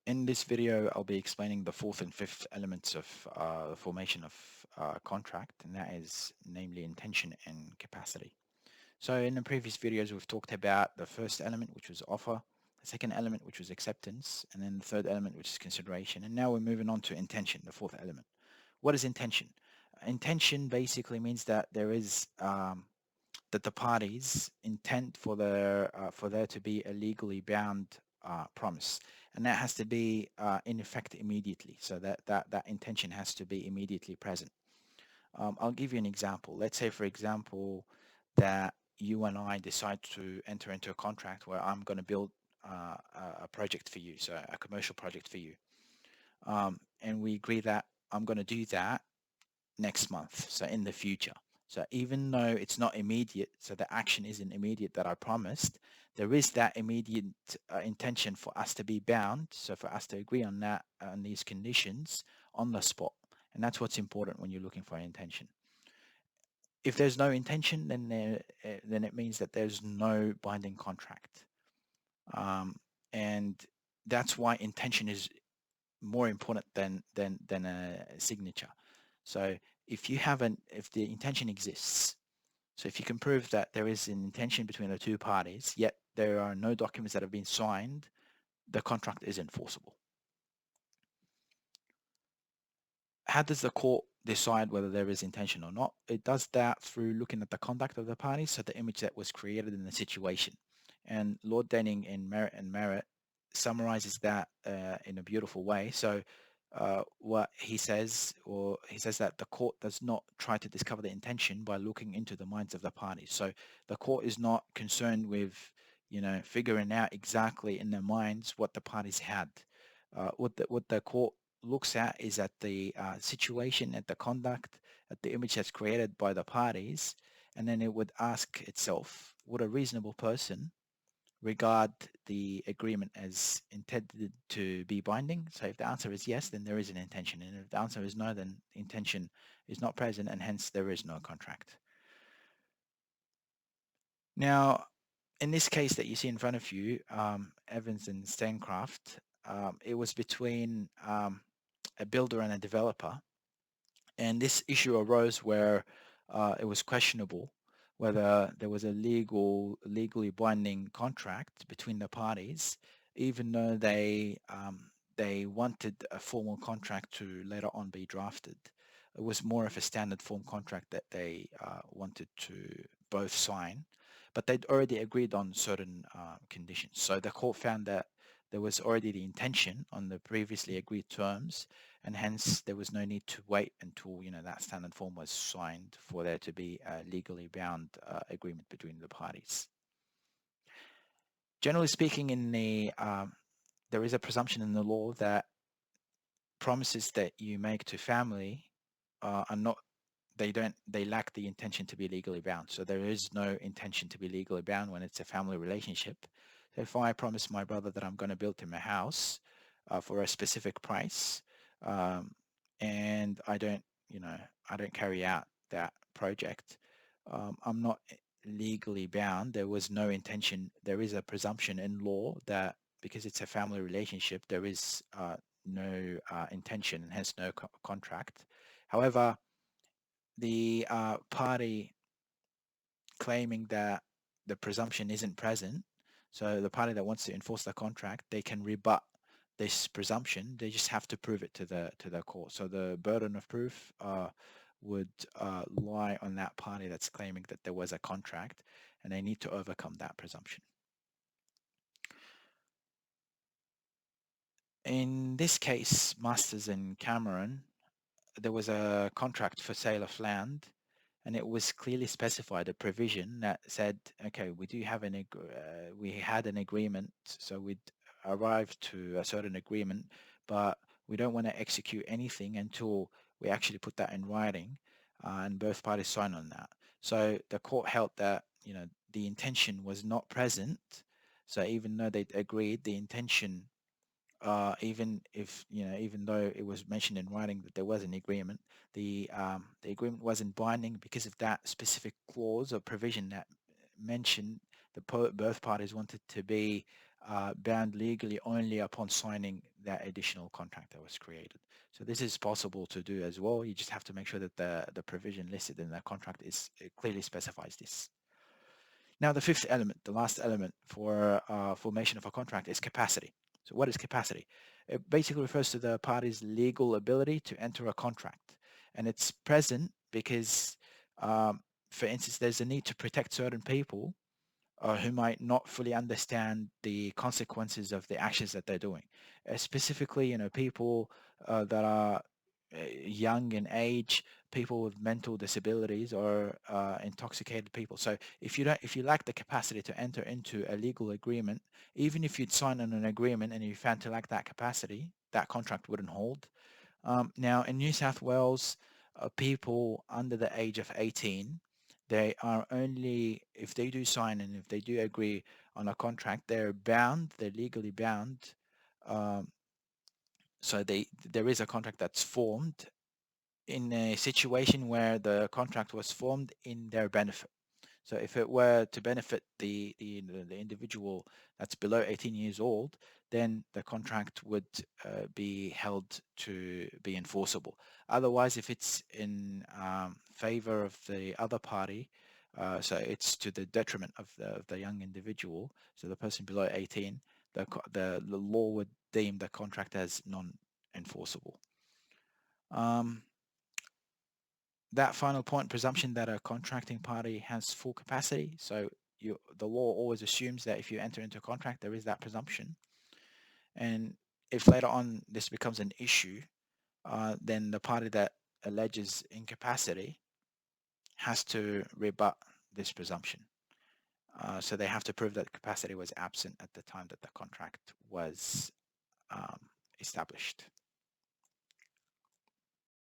In this video, I'll be explaining the fourth and fifth elements of the formation of contract, and that is namely intention and capacity. So in the previous videos, we've talked about the first element, which was offer, the second element, which was acceptance, and then the third element, which is consideration. And now we're moving on to intention, the fourth element. What is intention? Intention basically means that there is that the parties intend for there to be a legally bound promise, and that has to be in effect immediately. So that intention has to be immediately present. I'll give you an example. Let's say, for example, that you and I decide to enter into a contract where I'm going to build a project for you, so a commercial project for you, and we agree that I'm going to do that next month, so in the future. So even though it's not immediate, so the action isn't immediate that I promised, there is that immediate intention for us to be bound, so for us to agree on that, on these conditions on the spot. And that's what's important when you're looking for intention. If there's no intention, then it means that there's no binding contract. And that's why intention is more important than a signature. So if the intention exists, so if you can prove that there is an intention between the two parties, yet there are no documents that have been signed, the contract is enforceable. How does the court decide whether there is intention or not? It does that through looking at the conduct of the parties, so the image that was created in the situation. And Lord Denning in Merit and Merit summarizes that in a beautiful way. So what he says that the court does not try to discover the intention by looking into the minds of the parties. So the court is not concerned with, figuring out exactly in their minds what the parties had. What the court looks at is at the situation, at the conduct, at the image that's created by the parties, and then it would ask itself, would a reasonable person regard the agreement as intended to be binding? So if the answer is yes, then there is an intention. And if the answer is no, then intention is not present and hence there is no contract. Now, in this case that you see in front of you, Evanson Staincraft, it was between a builder and a developer. And this issue arose where it was questionable whether there was a legally binding contract between the parties, even though they wanted a formal contract to later on be drafted. It was more of a standard form contract that they wanted to both sign, but they'd already agreed on certain conditions. So the court found that there was already the intention on the previously agreed terms, and hence there was no need to wait until that standard form was signed for there to be a legally bound agreement between the parties. Generally speaking, there is a presumption in the law that promises that you make to family are not they lack the intention to be legally bound. So there is no intention to be legally bound when it's a family relationship. So if I promise my brother that I'm going to build him a house for a specific price, um, and I don't carry out that project, I'm not legally bound. There was no intention. There is a presumption in law that because it's a family relationship, there is no intention and hence no contract. However, the party claiming that the presumption isn't present, so the party that wants to enforce the contract, they can rebut this presumption. They just have to prove it to the court. So the burden of proof would lie on that party that's claiming that there was a contract, and they need to overcome that presumption. In this case, Masters and Cameron, there was a contract for sale of land, and it was clearly specified a provision that said, okay, we had an agreement, so we'd arrived to a certain agreement, but we don't want to execute anything until we actually put that in writing, and both parties sign on that. So the court held that the intention was not present. So even though they agreed, the intention even though it was mentioned in writing that there was an agreement, the agreement wasn't binding because of that specific clause or provision that mentioned both parties wanted to be bound legally only upon signing that additional contract that was created. So this is possible to do as well. You just have to make sure that the provision listed in the contract is it clearly specifies this. Now, the fifth element, the last element for formation of a contract is capacity. So what is capacity? It basically refers to the party's legal ability to enter a contract. And it's present because, for instance, there's a need to protect certain people who might not fully understand the consequences of the actions that they're doing. Specifically, people that are young in age, people with mental disabilities, or intoxicated people. So if you lack the capacity to enter into a legal agreement, even if you'd sign on an agreement and you found to lack that capacity, that contract wouldn't hold. Now, in New South Wales, people under the age of 18, they are only, if they do sign and if they do agree on a contract, they're legally bound. Um, so there is a contract that's formed in a situation where the contract was formed in their benefit. So if it were to benefit the individual that's below 18 years old, then the contract would be held to be enforceable. Otherwise, if it's in favor of the other party, so it's to the detriment of the young individual, so the person below 18, the law would deem the contract as non-enforceable. That final point, presumption that a contracting party has full capacity. So the law always assumes that if you enter into a contract, there is that presumption. And if later on this becomes an issue, then the party that alleges incapacity has to rebut this presumption. So they have to prove that capacity was absent at the time that the contract was established.